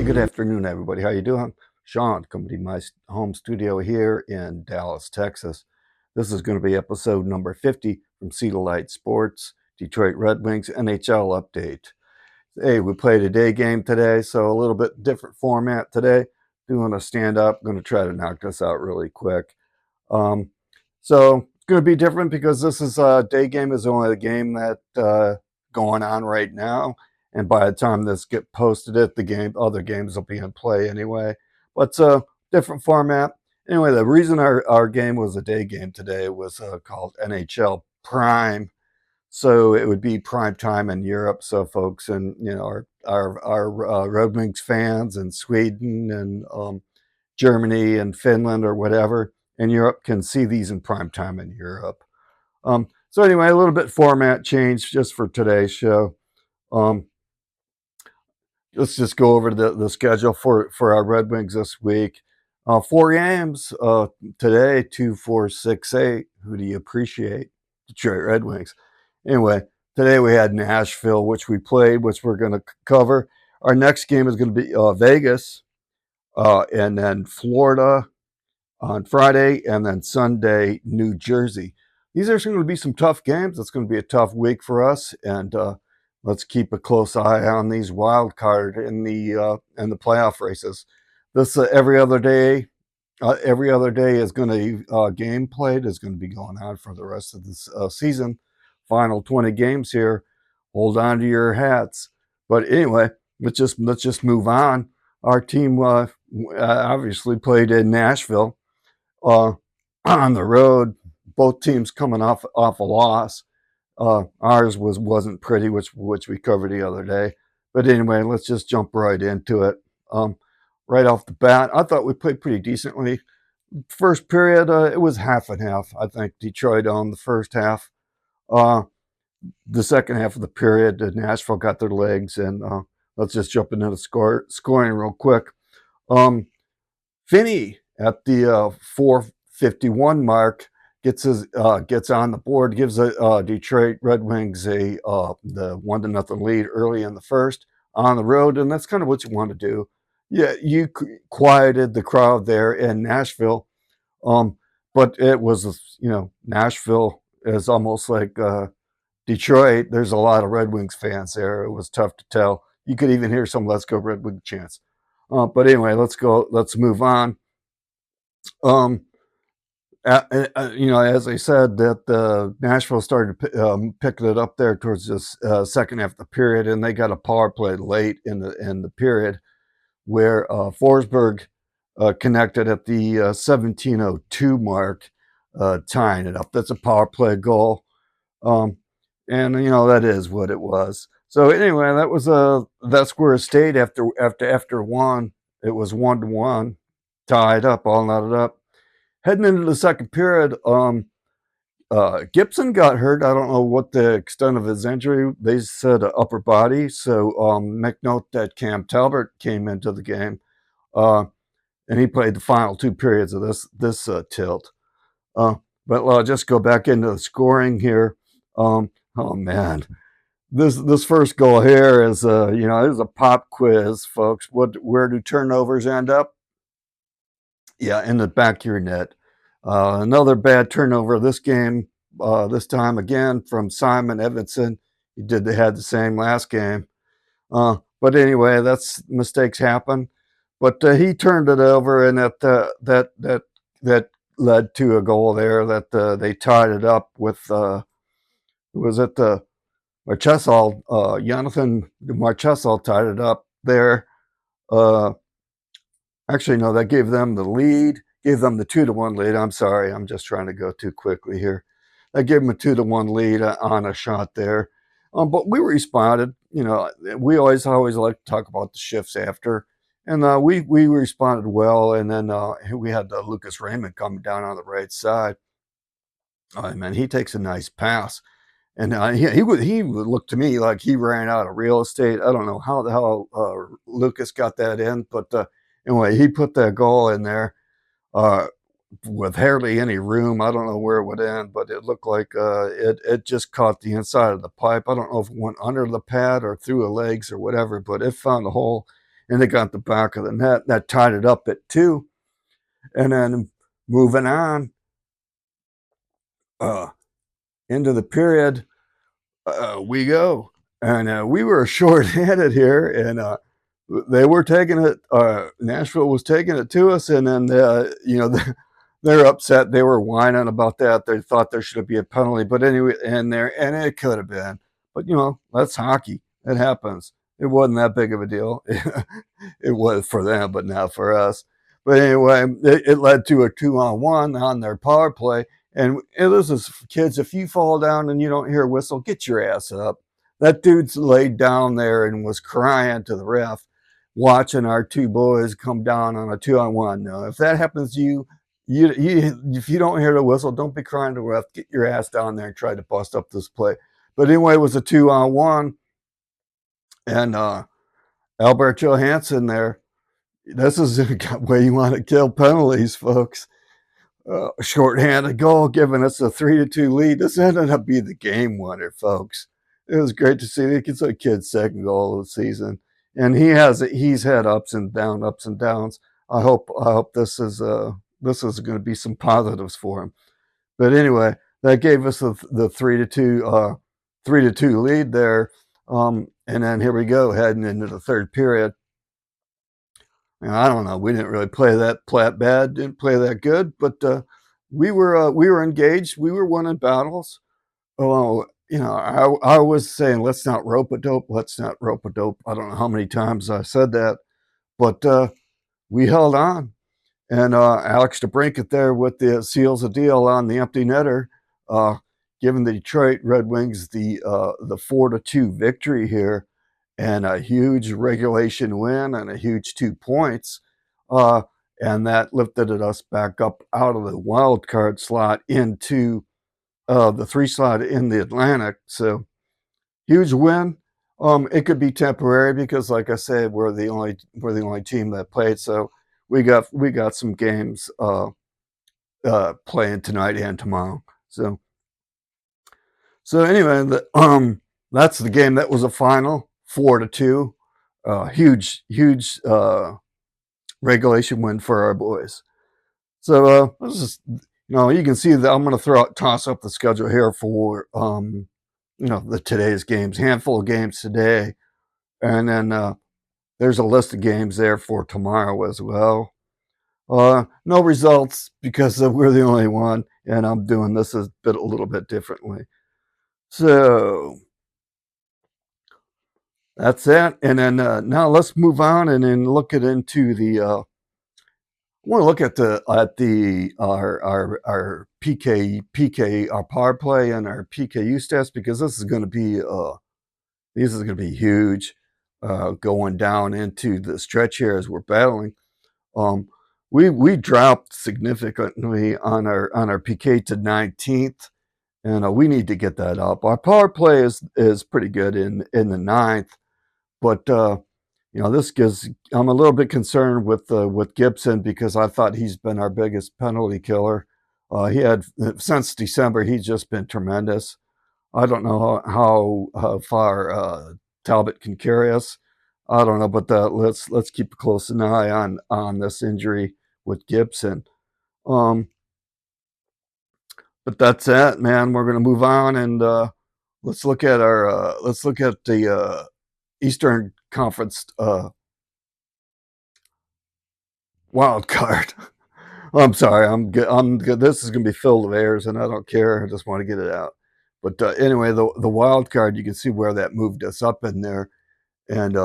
good afternoon, everybody. How you doing? Sean, coming to my home studio here in Dallas, Texas. This is going to be episode number 50 from Sea to Light Sports, Detroit Red Wings NHL update. Hey, we played a day game today, so a little bit different format today. Doing a stand-up. Going to try to knock this out really quick. So it's going to be different because this is a day game is only the game that going on right now. And by the time this get posted, other games will be in play anyway. But it's a different format. Anyway, the reason our game was a day game today was called NHL Prime. So it would be prime time in Europe. So folks and our Red Wings fans in Sweden and Germany and Finland or whatever in Europe can see these in prime time in Europe. So anyway, a little bit format change just for today's show. Let's just go over the schedule for our Red Wings this week. 4 games today, 2, 4, 6, 8. Who do you appreciate? Detroit Red Wings. Anyway, today we had Nashville, which we played, which we're going to cover. Our next game is going to be Vegas, and then Florida on Friday, and then Sunday, New Jersey. These are going to be some tough games. It's going to be a tough week for us, and let's keep a close eye on these wild card in the playoff races. This every other day is going to game played is going to be going on for the rest of this season. Final 20 games here. Hold on to your hats. But anyway, let's just move on. Our team obviously played in Nashville on the road. Both teams coming off a loss. Ours wasn't pretty, which we covered the other day. But anyway, let's just jump right into it. Right off the bat, I thought we played pretty decently. First period, it was half and half. I think Detroit owned the first half. The second half of the period, Nashville got their legs, and let's just jump into the scoring real quick. Finney at the 4:51 mark gets on the board, gives Detroit Red Wings the 1-0 lead early in the first on the road, and that's kind of what you want to do. Yeah, you quieted the crowd there in Nashville, but it was Nashville is almost like Detroit. There's a lot of Red Wings fans there. It was tough to tell. You could even hear some "Let's Go Red Wing" chants. But anyway, let's move on. As I said, that Nashville started picking it up there towards this second half of the period, and they got a power play late in the period where Forsberg connected at the 17:02 mark, tying it up. That's a power play goal, and that is what it was. So anyway, that's where it stayed after one. It was 1-1, tied up, all knotted up. Heading into the second period, Gibson got hurt. I don't know what the extent of his injury. They said upper body. So make note that Cam Talbot came into the game, and he played the final 2 periods of this tilt. But I'll just go back into the scoring here. Oh man, this first goal here is there's a pop quiz, folks. Where do turnovers end up? Yeah, in the back of your net. Another bad turnover this game. This time again from Simon Edvinsson. They had the same last game. But anyway, mistakes happen. But he turned it over, and that led to a goal there that they tied it up with. Was it the Marchessault? Jonathan Marchessault tied it up there. Actually, no, that gave them the lead. Gave them the 2-1 lead. I'm sorry, I'm just trying to go too quickly here. That gave them a 2-1 lead on a shot there. But we responded. We always like to talk about the shifts after, and we responded well. And then we had Lucas Raymond coming down on the right side. Oh man, he takes a nice pass, and he looked to me like he ran out of real estate. I don't know how the hell Lucas got that in, but anyway, he put that goal in there with hardly any room. I don't know where it would end, but it looked like it just caught the inside of the pipe. I don't know if it went under the pad or through the legs or whatever, but it found a hole and it got the back of the net. That tied it up at 2. And then moving on into the period, we go. And we were short-handed here, and they were taking it. Nashville was taking it to us, and then they're upset. They were whining about that. They thought there should be a penalty, but anyway, and it could have been. But that's hockey. It happens. It wasn't that big of a deal. It was for them, but not for us. But anyway, it led to a 2-on-1 on their power play. And this is, kids, if you fall down and you don't hear a whistle, get your ass up. That dude's laid down there and was crying to the ref, watching our two boys come down on a 2-on-1. Now, if that happens to you, if you don't hear the whistle, don't be crying to the ref. Get your ass down there and try to bust up this play. But anyway, it was a 2-on-1. And Albert Johansson there, this is the way you want to kill penalties, folks. Short-handed goal, giving us a 3-2 lead. This ended up being the game winner, folks. It was great to see. It's a kid's second goal of the season, and he's had ups and downs. I hope this is going to be some positives for him. But anyway, that gave us the 3-2 lead there. And then here we go, heading into the third period. I don't know. We didn't really play that bad. Didn't play that good, but we were engaged. We were winning battles. Oh, I was saying, let's not rope a dope. Let's not rope a dope. I don't know how many times I said that, but we held on. And Alex DeBrincat there with the seals a deal on the empty netter, giving the Detroit Red Wings the 4-2 victory here. And a huge regulation win and a huge 2 points. And that lifted us back up out of the wild card slot into the 3 slot in the Atlantic. So huge win. It could be temporary because, like I said, we're the only team that played. So we got some games playing tonight and tomorrow. So anyway, that's the game. That was a final. 4-2, huge regulation win for our boys. So this is, you can see that I'm going to toss up the schedule here for the today's games, handful of games today, and then there's a list of games there for tomorrow as well. No results because we're the only one, and I'm doing this a little bit differently. So that's it. And then now let's move on and then look into the. I want to look at our PK our power play and our PKU stats, because this is going to be huge going down into the stretch here as we're battling. We dropped significantly on our PK to 19th, and we need to get that up. Our power play is pretty good in the 9th. But this gives. I'm a little bit concerned with Gibson, because I thought he's been our biggest penalty killer. He had, since December, he's just been tremendous. I don't know how far Talbot can carry us. I don't know, but let's keep a close eye on this injury with Gibson. But that's it, man. We're gonna move on, and let's look at the Eastern Conference wild card. I'm sorry. I'm good. This is going to be filled with errors, and I don't care. I just want to get it out. But anyway, the wild card, you can see where that moved us up in there, and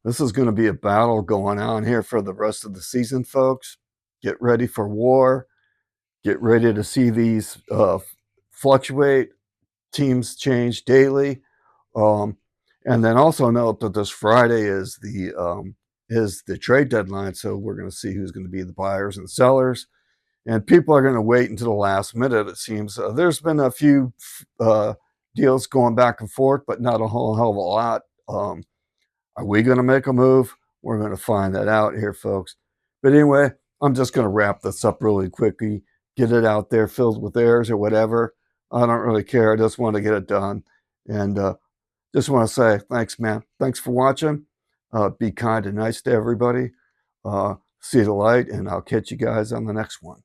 this is going to be a battle going on here for the rest of the season, folks. Get ready for war. Get ready to see these fluctuate. Teams change daily. And then also note that this Friday is the trade deadline, so we're going to see who's going to be the buyers and sellers, and people are going to wait until the last minute. It seems there's been a few deals going back and forth, but not a whole hell of a lot. Are we going to make a move? We're going to find that out here, folks. But anyway, I'm just going to wrap this up really quickly, get it out there, filled with errors or whatever. I don't really care. I just want to get it done, and just want to say thanks, man. Thanks for watching. Be kind and nice to everybody. See the light, and I'll catch you guys on the next one.